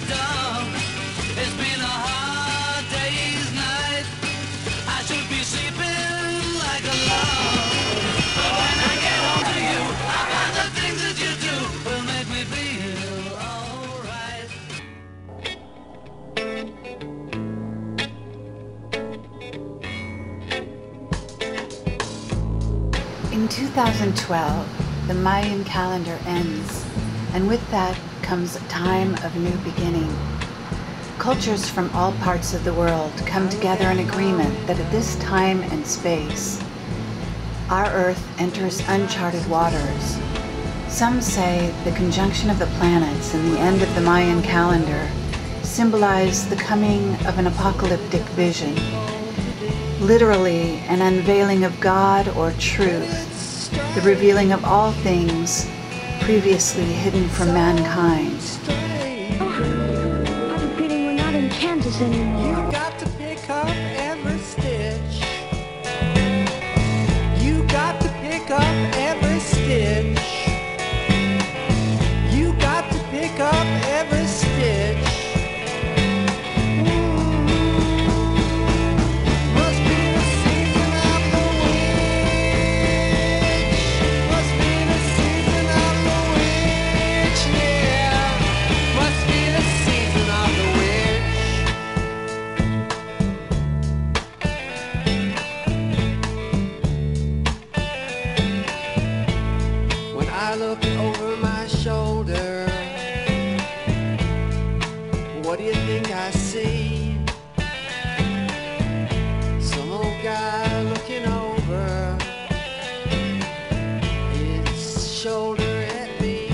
the door. It's been a hard day's night. I should be sleeping like a log. But when I get home to you, I find the things that you do will make me feel alright. In 2012, the Mayan calendar ends, and with that comes a time of new beginning. Cultures from all parts of the world come together in agreement that at this time and space, our Earth enters uncharted waters. Some say the conjunction of the planets and the end of the Mayan calendar symbolize the coming of an apocalyptic vision, literally an unveiling of God or truth, the revealing of all things previously hidden from mankind. Oh, I'm feeling we're not in Kansas anymore. You got to pick up every stitch. You got to pick up every stitch. You got to pick up every stitch. Must be the season of the witch. Must be the season of the witch, yeah. Must be the season of the witch. When I look over my shoulder, what do you think I see? Some old guy looking over his shoulder at me.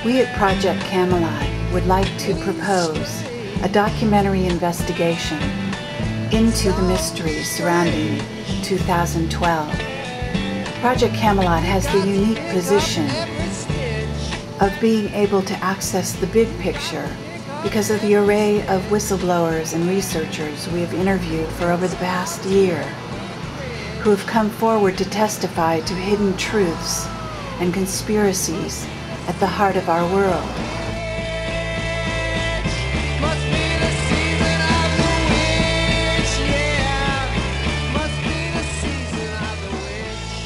We at Project Camelot would like to propose a documentary investigation into the mysteries surrounding 2012. Project Camelot has the unique position of being able to access the big picture because of the array of whistleblowers and researchers we have interviewed for over the past year, who have come forward to testify to hidden truths and conspiracies at the heart of our world. Must be the season of the witch, yeah. Must be the season of the witch.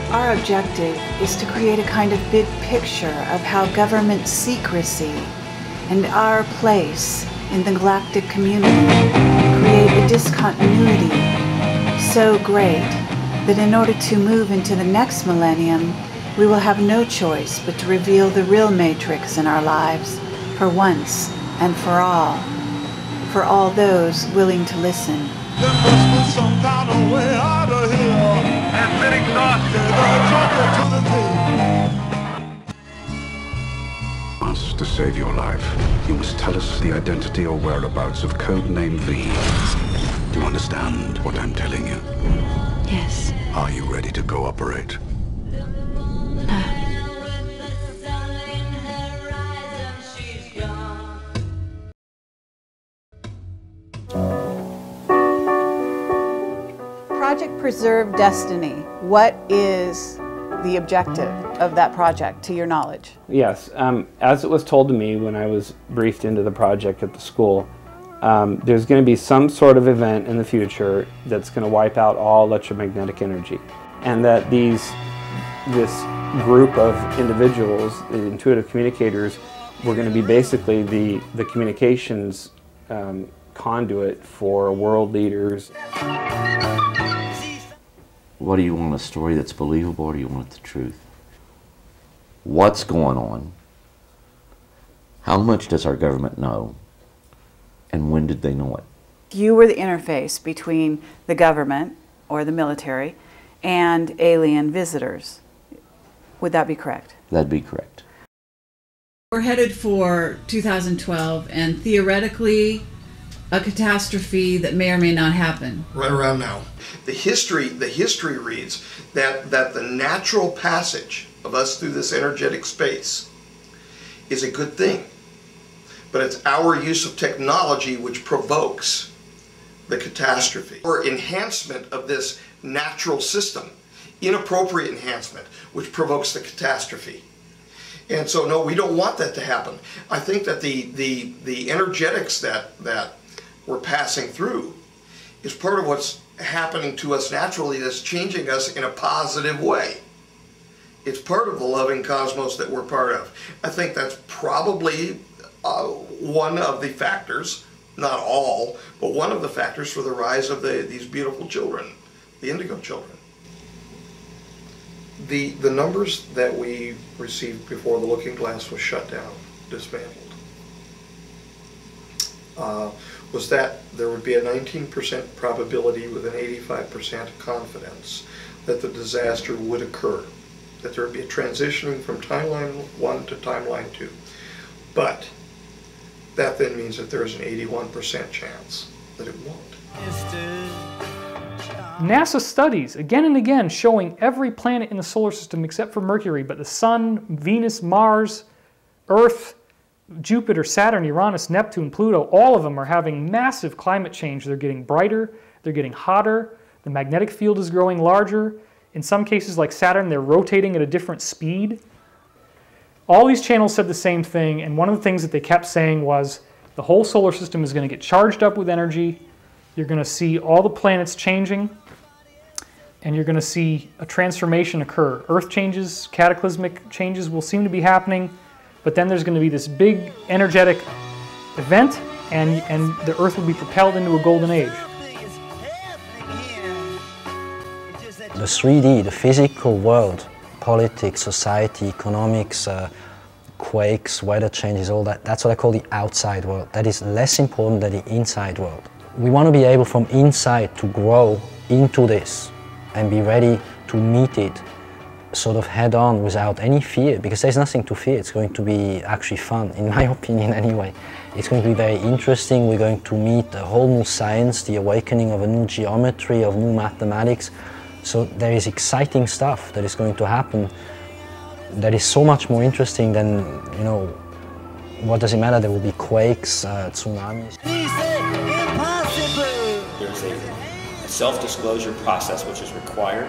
Our objective is to create a kind of big picture of how government secrecy and our place in the galactic community create a discontinuity so great that in order to move into the next millennium, we will have no choice but to reveal the real matrix in our lives for once and for all those willing to listen. There must be some kind of way out of here. I've been exhausted. Us to save your life, you must tell us the identity or whereabouts of Codename V. Do you understand what I'm telling you? Yes. Are you ready to cooperate? Project Preserve Destiny, what is the objective of that project, to your knowledge? Yes, as it was told to me when I was briefed into the project at the school, there's going to be some sort of event in the future that's going to wipe out all electromagnetic energy, and that this group of individuals, the intuitive communicators, were going to be basically the communications conduit for world leaders. What do you want, a story that's believable, or do you want the truth? What's going on? How much does our government know? And when did they know it? You were the interface between the government, or the military, and alien visitors. Would that be correct? That'd be correct. We're headed for 2012, and theoretically, a catastrophe that may or may not happen. Right around now. The history reads that the natural passage of us through this energetic space is a good thing. But it's our use of technology which provokes the catastrophe. Or enhancement of this natural system, inappropriate enhancement, which provokes the catastrophe. And so, no, we don't want that to happen. I think that the energetics that we're passing through is part of what's happening to us naturally that's changing us in a positive way. It's part of the loving cosmos that we're part of. I think that's probably one of the factors, not all, but one of the factors for the rise of these beautiful children, the indigo children. The numbers that we received before the Looking Glass was shut down, dismantled, was that there would be a 19% probability with an 85% confidence that the disaster would occur, that there would be a transitioning from timeline 1 to timeline 2. But that then means that there is an 81% chance that it won't. NASA studies again and again showing every planet in the solar system except for Mercury, but the Sun, Venus, Mars, Earth, Jupiter, Saturn, Uranus, Neptune, Pluto, all of them are having massive climate change. They're getting brighter, they're getting hotter, the magnetic field is growing larger. In some cases, like Saturn, they're rotating at a different speed. All these channels said the same thing, and one of the things that they kept saying was the whole solar system is going to get charged up with energy. You're going to see all the planets changing, and you're going to see a transformation occur. Earth changes, cataclysmic changes will seem to be happening, but then there's going to be this big energetic event, and the Earth will be propelled into a golden age. The 3D, the physical world, politics, society, economics, quakes, weather changes, all that, that's what I call the outside world. That is less important than the inside world. We want to be able from inside to grow into this and be ready to meet it sort of head on without any fear, because there's nothing to fear. It's going to be actually fun, in my opinion anyway. It's going to be very interesting. We're going to meet a whole new science, the awakening of a new geometry, of new mathematics. So there is exciting stuff that is going to happen that is so much more interesting than, you know, what does it matter? There will be quakes, tsunamis. There's a self-disclosure process which is required,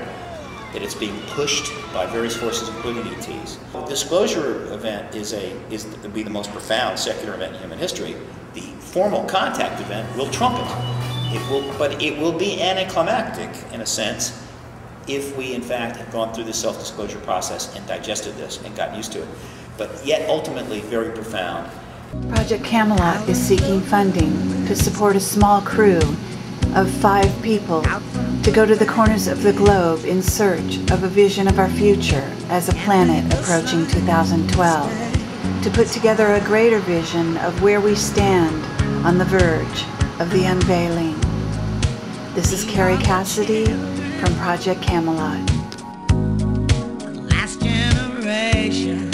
that it's being pushed by various forces, including ETs. The disclosure event would be the most profound secular event in human history. The formal contact event will trump it. But it will be anticlimactic, in a sense, if we, in fact, have gone through the self-disclosure process and digested this and got used to it. But yet, ultimately, very profound. Project Camelot is seeking funding to support a small crew of 5 people to go to the corners of the globe in search of a vision of our future as a planet approaching 2012, to put together a greater vision of where we stand on the verge of the unveiling. This is Carrie Cassidy from Project Camelot. Last generation.